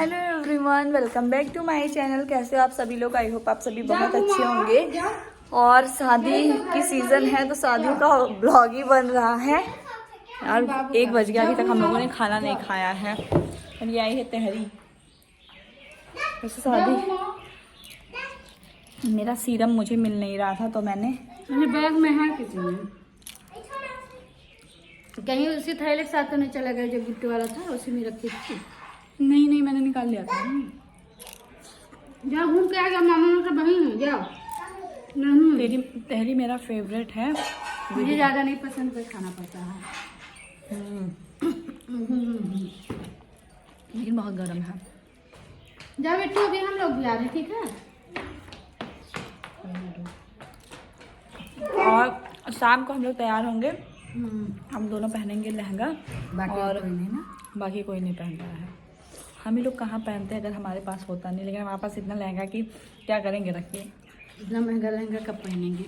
Hello everyone, welcome back to my channel. कैसे हो आप सभी लोग? आई होप आप सभी बहुत अच्छे होंगे। और शादी की सीजन है तो शादियों का ब्लॉग ही बन रहा है। और 1 बज गया, अभी तक हम लोगों ने खाना नहीं खाया है। और ये आई है तहरी। वैसे शादी मेरा सीरम मुझे मिल नहीं रहा था तो मैंने बैग में है किसी कहीं उसी थैले के साथ तो नहीं चला गया जो गिफ्ट वाला था, उसी में रखी थी। नहीं मैंने निकाल लिया था। जाओ घूम के आ गया, मामा का बहन है, जाओ। नहीं तेरी तहरी मेरा फेवरेट है, मुझे ज्यादा नहीं पसंद पर खाना पड़ता है। लेकिन बहुत गर्म है। जाओ बेटू, अभी हम लोग भी आ रहे, ठीक है। और शाम को हम लोग तैयार होंगे। हम दोनों पहनेंगे लहंगा और बाकी कोई नहीं पहन रहा है। हम ही लोग कहाँ पहनते हैं अगर हमारे पास होता नहीं, लेकिन हमारे पास इतना लहंगा कि क्या करेंगे रख के। इतना महंगा लहंगा कब पहनेंगे?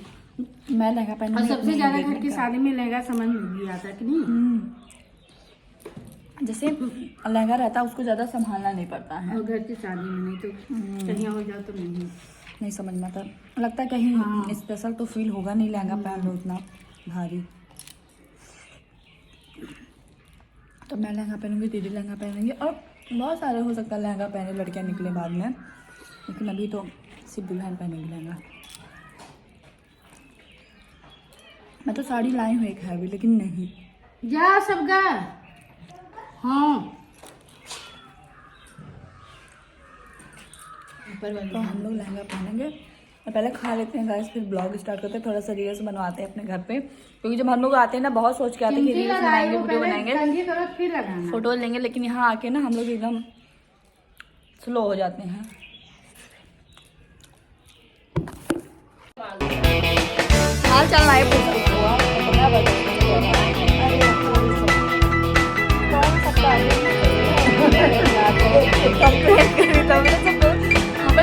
मैं लहंगा पहनूंगी। और सबसे ज्यादा घर की शादी में लहंगा समझ नहीं आता कि नहीं। जैसे लहंगा रहता है उसको ज़्यादा संभालना नहीं पड़ता है। और घर की शादी में नहीं तो कहीं हो जाओ तो नहीं समझ में आता। लगता है कहीं स्पेशल तो फील होगा नहीं, लहंगा पहन लो उतना भारी। तो मैं लहंगा पहनूंगी, दीदी लहंगा पहनेंगे और बहुत सारे हो सकता है लहंगा पहने लड़कियां निकले बाद में, लेकिन अभी तो सिर्फ दुल्हन पहनेंगी लहंगा। मैं तो साड़ी लाई हूँ एक है अभी, लेकिन नहीं जा सबका। हाँ तो हम लोग लहंगा पहनेंगे और पहले खा लेते हैं गाइस, फिर ब्लॉग स्टार्ट करते हैं। थोड़ा सा रील्स बनवाते हैं अपने घर पे, क्योंकि जब हम लोग आते हैं ना बहुत सोच के आते हैं कि रील्स बनाएंगे, वीडियो बनाएंगे, फोटो लेंगे, लेकिन यहाँ आके ना हम लोग एकदम स्लो हो जाते हैं। हाल चल रहा है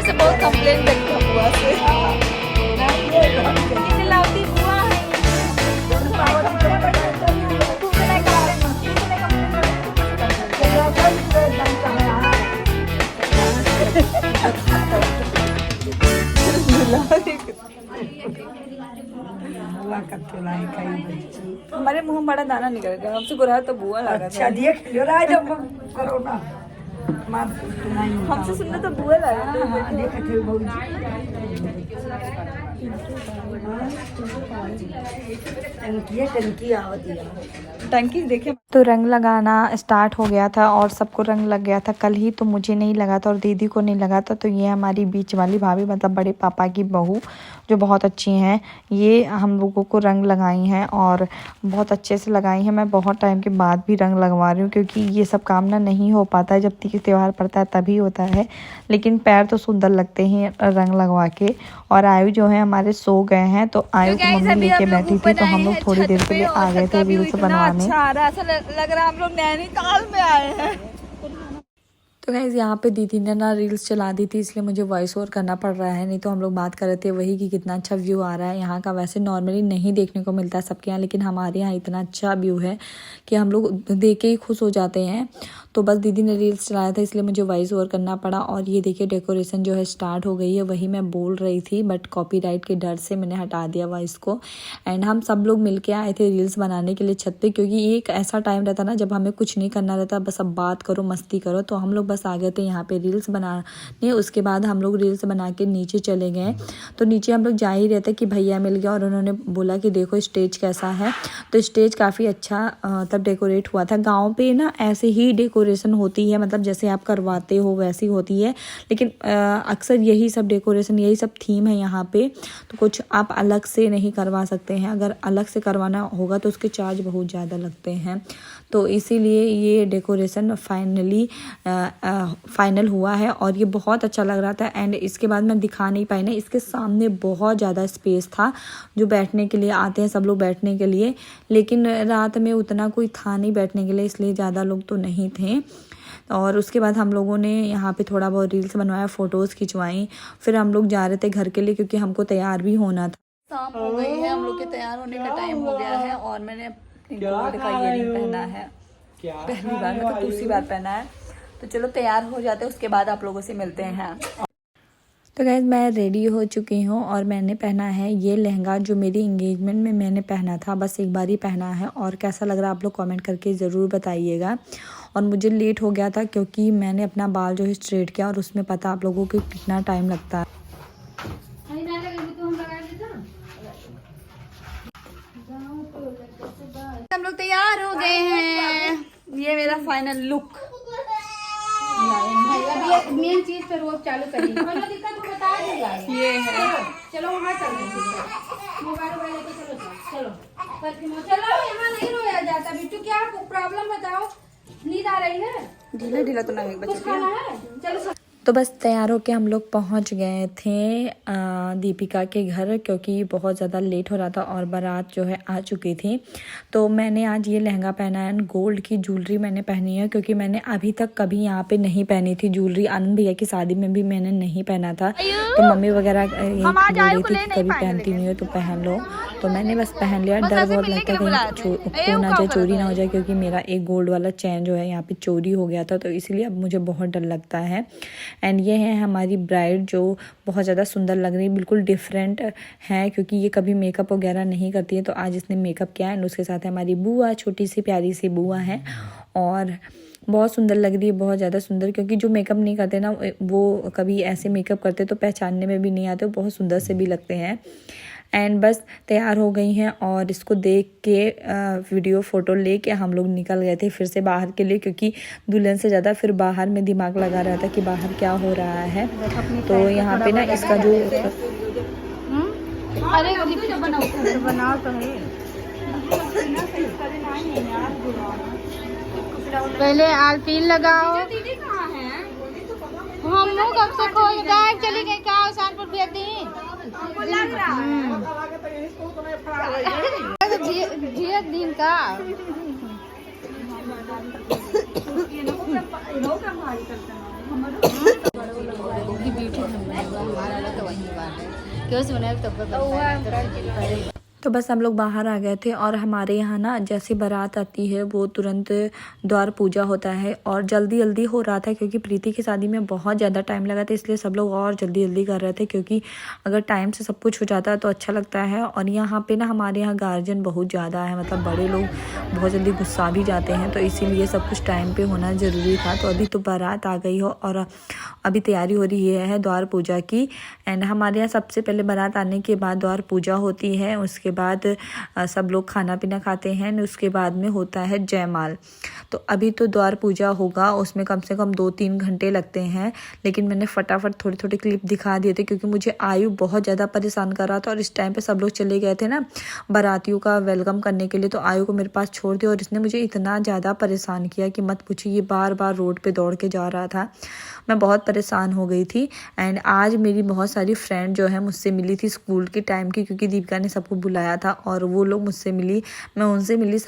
से बहुत कंप्लेन देखता हुआ से लाती हुआ है। हमारे मुंह में बड़ा दाना निकल गया, हमसे बुरा तो बुआ लगा। अच्छा देख लो कोरोना हमसे सुनने तो बुआ लगा। टंकी देखे तो रंग लगाना स्टार्ट हो गया था और सबको रंग लग गया था कल ही, तो मुझे नहीं लगा था और दीदी को नहीं लगा था। तो ये हमारी बीच वाली भाभी, मतलब बड़े पापा की बहू, जो बहुत अच्छी हैं, ये हम लोगों को रंग लगाई हैं और बहुत अच्छे से लगाई हैं। मैं बहुत टाइम के बाद भी रंग लगवा रही हूँ, क्योंकि ये सब काम ना नहीं हो पाता है, जब तीज त्यौहार पड़ता है तभी होता है। लेकिन पैर तो सुंदर लगते हैं रंग लगवा के। और आयु जो है हमारे सो गए हैं, तो आयु को मम्मी लेके बैठी थी, तो हम लोग थोड़ी देर के लिए आ गए थे रील्स बनवाने। ऐसा लग रहा है हम लोग नैनीताल में आए हैं। तो गाइस यहाँ पे दीदी ने ना रील्स चला दी थी, इसलिए मुझे वॉइस ओवर करना पड़ रहा है, नहीं तो हम लोग बात कर रहे थे वही कि कितना अच्छा व्यू आ रहा है यहाँ का। वैसे नॉर्मली नहीं देखने को मिलता है सबके यहाँ, लेकिन हमारे यहाँ इतना अच्छा व्यू है कि हम लोग देख के ही खुश हो जाते हैं। तो बस दीदी ने रील्स चलाया था, इसलिए मुझे वॉइस ओवर करना पड़ा। और ये देखिए डेकोरेशन जो है स्टार्ट हो गई है, वही मैं बोल रही थी, बट कॉपीराइट के डर से मैंने हटा दिया वॉइस को। एंड हम सब लोग मिलके आए थे रील्स बनाने के लिए छत पे, क्योंकि ये एक ऐसा टाइम रहता ना जब हमें कुछ नहीं करना रहता, बस अब बात करो मस्ती करो। तो हम लोग बस आ गए थे यहाँ पे रील्स बनाने। उसके बाद हम लोग रील्स बना के नीचे चले गए। तो नीचे हम लोग जा ही रहे थे कि भैया मिल गया और उन्होंने बोला कि देखो स्टेज कैसा है। तो स्टेज काफ़ी अच्छा तब डेकोरेट हुआ था। गाँव पे ना ऐसे ही डेकोरेशन होती है, मतलब जैसे आप करवाते हो वैसी होती है, लेकिन अक्सर यही सब डेकोरेशन, यही सब थीम है यहाँ पे। तो कुछ आप अलग से नहीं करवा सकते हैं, अगर अलग से करवाना होगा तो उसके चार्ज बहुत ज़्यादा लगते हैं। तो इसीलिए ये डेकोरेशन फाइनल हुआ है और ये बहुत अच्छा लग रहा था। एंड इसके बाद मैं दिखा नहीं पाई ना, इसके सामने बहुत ज़्यादा स्पेस था जो बैठने के लिए आते हैं सब लोग बैठने के लिए, लेकिन रात में उतना कोई था नहीं बैठने के लिए, इसलिए ज़्यादा लोग तो नहीं थे। और उसके बाद हम लोगों ने यहाँ पे थोड़ा बहुत रील्स बनवाया, फ़ोटोज़ खिंचवाई, फिर हम लोग जा रहे थे घर के लिए, क्योंकि हमको तैयार भी होना था। शाम हो गई है, हम लोग के तैयार होने का टाइम हो गया है और मैंने गोल्ड का इयररिंग पहना है पहली बार, मतलब दूसरी बार पहना है। तो चलो तैयार हो जाते हैं, उसके बाद आप लोगों से मिलते हैं। तो गाइस मैं रेडी हो चुकी हूँ और मैंने पहना है ये लहंगा जो मेरी एंगेजमेंट में मैंने पहना था, बस एक बार ही पहना है। और कैसा लग रहा है आप लोग कमेंट करके ज़रूर बताइएगा। और मुझे लेट हो गया था क्योंकि मैंने अपना बाल जो है स्ट्रेट किया और उसमें पता आप लोगों को कितना टाइम लगता है। हम लोग तैयार हो गए हैं, ये मेरा फाइनल लुक। मेन चीज पे रोज चालू करिए। कोई दिक्कत हो बता दीजिएगा। ये है, चलो वहाँ चलते हैं, मोबाइल लेके चलो चलो चलो, यहाँ नहीं रोया जाता। बिट्टू क्या प्रॉब्लम बताओ, नींद आ रही है? ढीला ढीला तो नहीं कुछ खाना है? चलो तो बस तैयार होके हम लोग पहुंच गए थे दीपिका के घर, क्योंकि बहुत ज़्यादा लेट हो रहा था और बारात जो है आ चुकी थी। तो मैंने आज ये लहंगा पहना है, गोल्ड की ज्वेलरी मैंने पहनी है क्योंकि मैंने अभी तक कभी यहाँ पे नहीं पहनी थी ज्वेलरी। आनंद भैया की शादी में भी मैंने नहीं पहना था, तो मम्मी वगैरह बोल रही थी कभी पहनती नहीं हो तो पहन लो, तो मैंने बस पहन लिया। डर बहुत लगता है कहीं खो ना जाए, चोरी ना हो जाए, क्योंकि मेरा एक गोल्ड वाला चैन जो है यहाँ पे चोरी हो गया था, तो इसलिए अब मुझे बहुत डर लगता है। एंड ये है हमारी ब्राइड जो बहुत ज़्यादा सुंदर लग रही है, बिल्कुल डिफरेंट है क्योंकि ये कभी मेकअप वगैरह नहीं करती है, तो आज इसने मेकअप किया है। एंड उसके साथ है हमारी बुआ, छोटी सी प्यारी सी बुआ है और बहुत सुंदर लग रही है, बहुत ज़्यादा सुंदर, क्योंकि जो मेकअप नहीं करते ना वो कभी ऐसे मेकअप करते तो पहचानने में भी नहीं आते, बहुत सुंदर से भी लगते हैं। एंड बस तैयार हो गई हैं और इसको देख के वीडियो फ़ोटो लेके हम लोग निकल गए थे फिर से बाहर के लिए, क्योंकि दुल्हन से ज़्यादा फिर बाहर में दिमाग लगा रहा था कि बाहर क्या हो रहा है। तो यहाँ पे ना इसका जो अरे बनाओ तो है। पहले आलपीन लगाओ। दीदी कहाँ है? हम लोग कब से खोल गायब चली गई, का शानपुर भेज दी। दिन का क्यों सुना तब। तो बस हम लोग बाहर आ गए थे और हमारे यहाँ ना जैसे बारात आती है वो तुरंत द्वार पूजा होता है और जल्दी जल्दी हो रहा था क्योंकि प्रीति की शादी में बहुत ज़्यादा टाइम लगा था, इसलिए सब लोग और जल्दी जल्दी कर रहे थे क्योंकि अगर टाइम से सब कुछ हो जाता है तो अच्छा लगता है। और यहाँ पे ना हमारे यहाँ गार्जियन बहुत ज़्यादा है, मतलब बड़े लोग बहुत जल्दी गुस्सा भी जाते हैं, तो इसीलिए सब कुछ टाइम पर होना ज़रूरी था। तो अभी तो बारात आ गई हो और अभी तैयारी हो रही है द्वार पूजा की। एंड हमारे यहाँ सबसे पहले बारात आने के बाद द्वार पूजा होती है, उसके बाद सब लोग खाना पीना खाते हैं, उसके बाद में होता है जयमाल। तो अभी तो द्वार पूजा होगा, उसमें कम से कम 2-3 घंटे लगते हैं, लेकिन मैंने फटाफट थोड़े थोड़े क्लिप दिखा दिए थे क्योंकि मुझे आयु बहुत ज़्यादा परेशान कर रहा था और इस टाइम पे सब लोग चले गए थे ना बारातियों का वेलकम करने के लिए, तो आयु को मेरे पास छोड़ दिया और इसने मुझे इतना ज़्यादा परेशान किया कि मत पूछिए। ये बार बार रोड पे दौड़ के जा रहा था, मैं बहुत परेशान हो गई थी। एंड आज मेरी बहुत सारी फ्रेंड जो है मुझसे मिली थी स्कूल के टाइम की, क्योंकि दीपिका ने सबको बुलाया था और वो लोग मुझसे मिली, मैं उनसे मिली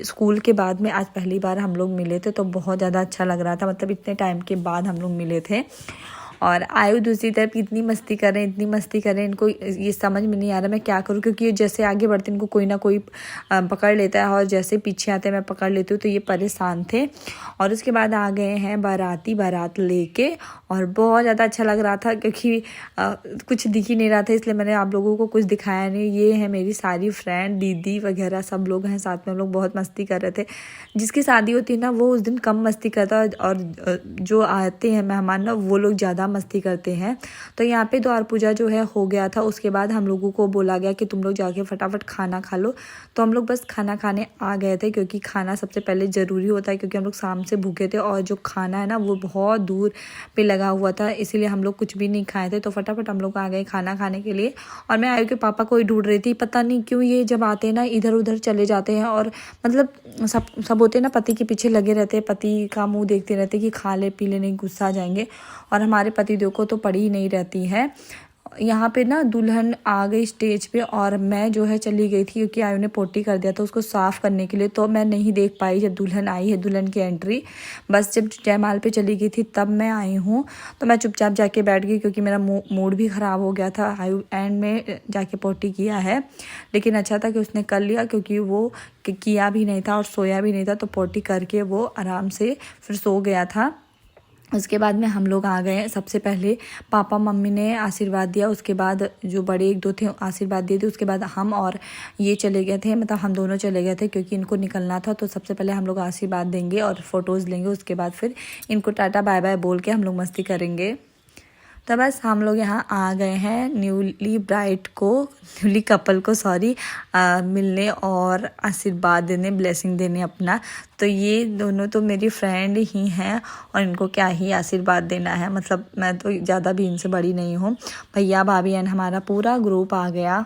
स्कूल के बाद में। आज पहली बार हम लोग मिले थे तो बहुत ज़्यादा अच्छा लग रहा था, मतलब इतने टाइम के बाद हम लोग मिले थे। और आयु दूसरी तरफ इतनी मस्ती कर रहे हैं, इतनी मस्ती कर रहे हैं, इनको ये समझ में नहीं आ रहा मैं क्या करूं, क्योंकि ये जैसे आगे बढ़ते हैं इनको कोई ना कोई पकड़ लेता है और जैसे पीछे आते हैं मैं पकड़ लेती हूँ, तो ये परेशान थे। और उसके बाद आ गए हैं बाराती, बारात लेके, और बहुत ज़्यादा अच्छा लग रहा था क्योंकि कुछ दिख ही नहीं रहा था, इसलिए मैंने आप लोगों को कुछ दिखाया नहीं। ये है मेरी सारी फ्रेंड, दीदी वगैरह सब लोग हैं साथ में, हम लोग बहुत मस्ती कर रहे थे। जिसकी शादी होती है ना वो उस दिन कम मस्ती करता है और जो आते हैं मेहमान ना वो लोग ज़्यादा मस्ती करते हैं। तो यहाँ पे द्वार पूजा जो है हो गया था, उसके बाद हम लोगों को बोला गया कि तुम लोग जाके फटाफट खाना खा लो, तो हम लोग बस खाना खाने आ गए थे क्योंकि खाना सबसे पहले ज़रूरी होता है, क्योंकि हम लोग शाम से भूखे थे और जो खाना है ना वो बहुत दूर पे लगा हुआ था, इसीलिए हम लोग कुछ भी नहीं खाए थे। तो फटाफट हम लोग आ गए खाना खाने के लिए और मैं आयु के पापा को ही ढूंढ रही थी। पता नहीं क्यों ये जब आते हैं ना इधर उधर चले जाते हैं और मतलब सब होते हैं ना पति के पीछे लगे रहते हैं, पति का मुंह देखते रहते कि खा ले पी ले नहीं गुस्सा आ जाएंगे, और हमारे पति देव को तो पड़ी ही नहीं रहती है। यहाँ पे ना दुल्हन आ गई स्टेज पे और मैं जो है चली गई थी क्योंकि आयु ने पोटी कर दिया था उसको साफ़ करने के लिए, तो मैं नहीं देख पाई जब दुल्हन आई है, दुल्हन की एंट्री। बस जब जयमाल पे चली गई थी तब मैं आई हूँ, तो मैं चुपचाप जाके बैठ गई क्योंकि मेरा मूड भी ख़राब हो गया था। आयु एंड में जाके पोटी किया है, लेकिन अच्छा था कि उसने कर लिया क्योंकि वो किया भी नहीं था और सोया भी नहीं था, तो पोटी करके वो आराम से फिर सो गया था। उसके बाद में हम लोग आ गए। सबसे पहले पापा मम्मी ने आशीर्वाद दिया, उसके बाद जो बड़े एक दो थे आशीर्वाद दिए थे, उसके बाद हम और ये चले गए थे, मतलब हम दोनों चले गए थे क्योंकि इनको निकलना था। तो सबसे पहले हम लोग आशीर्वाद देंगे और फ़ोटोज़ लेंगे, उसके बाद फिर इनको टाटा बाय बाय बोल के हम लोग मस्ती करेंगे। तो बस हम लोग यहाँ आ गए हैं न्यूली कपल को मिलने और आशीर्वाद देने, ब्लेसिंग देने अपना। तो ये दोनों तो मेरी फ्रेंड ही हैं और इनको क्या ही आशीर्वाद देना है, मतलब मैं तो ज़्यादा भी इनसे बड़ी नहीं हूँ। भैया भाभी एंड हमारा पूरा ग्रुप आ गया।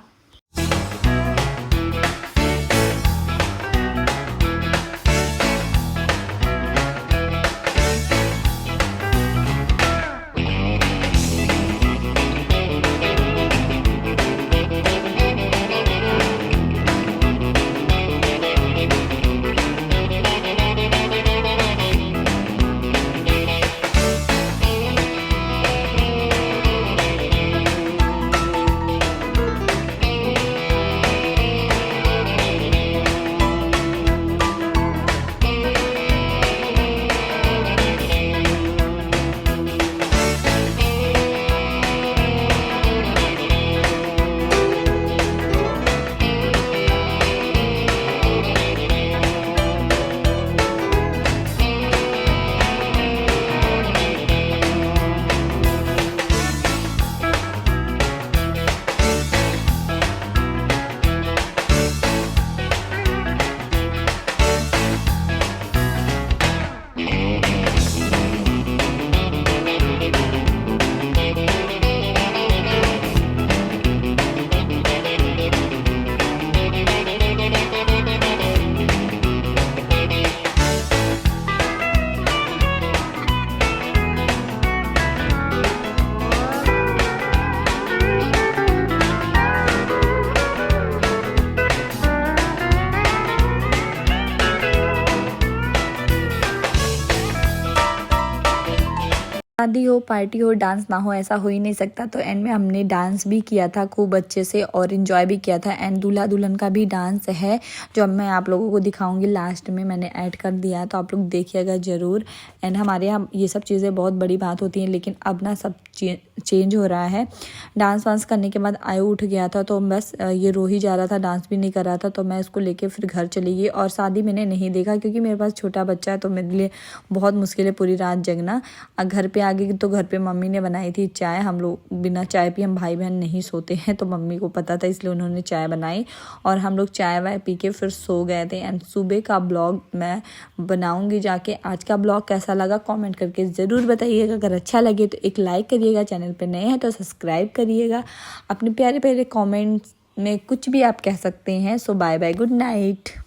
शादी हो, पार्टी हो, डांस ना हो ऐसा हो ही नहीं सकता। तो एंड में हमने डांस भी किया था खूब अच्छे से और इन्जॉय भी किया था। एंड दूल्हा दुल्हन का भी डांस है जो अब मैं आप लोगों को दिखाऊंगी, लास्ट में मैंने ऐड कर दिया है, तो आप लोग देखिएगा ज़रूर। एंड हमारे यहाँ ये सब चीज़ें बहुत बड़ी बात होती हैं, लेकिन अब ना सब चेंज हो रहा है। डांस वांस करने के बाद आयु उठ गया था, तो बस ये रो ही जा रहा था, डांस भी नहीं कर रहा था, तो मैं इसको लेके फिर घर चली गई। और शादी मैंने नहीं देखा क्योंकि मेरे पास छोटा बच्चा है, तो मेरे लिए बहुत मुश्किल है पूरी रात जगना। घर पे आ गई तो घर पे मम्मी ने बनाई थी चाय, हम लोग बिना चाय पिए हम भाई बहन नहीं सोते हैं, तो मम्मी को पता था इसलिए उन्होंने चाय बनाई और हम लोग चाय वाय पी के फिर सो गए थे। एंड सुबह का ब्लॉग मैं बनाऊंगी जाके। आज का ब्लॉग कैसा लगा कमेंट करके ज़रूर बताइएगा। अगर अच्छा लगे तो एक लाइक करिएगा, चैनल पे नए हैं तो सब्सक्राइब करिएगा। अपने प्यारे प्यारे कमेंट्स में कुछ भी आप कह सकते हैं। सो बाय बाय, गुड नाइट।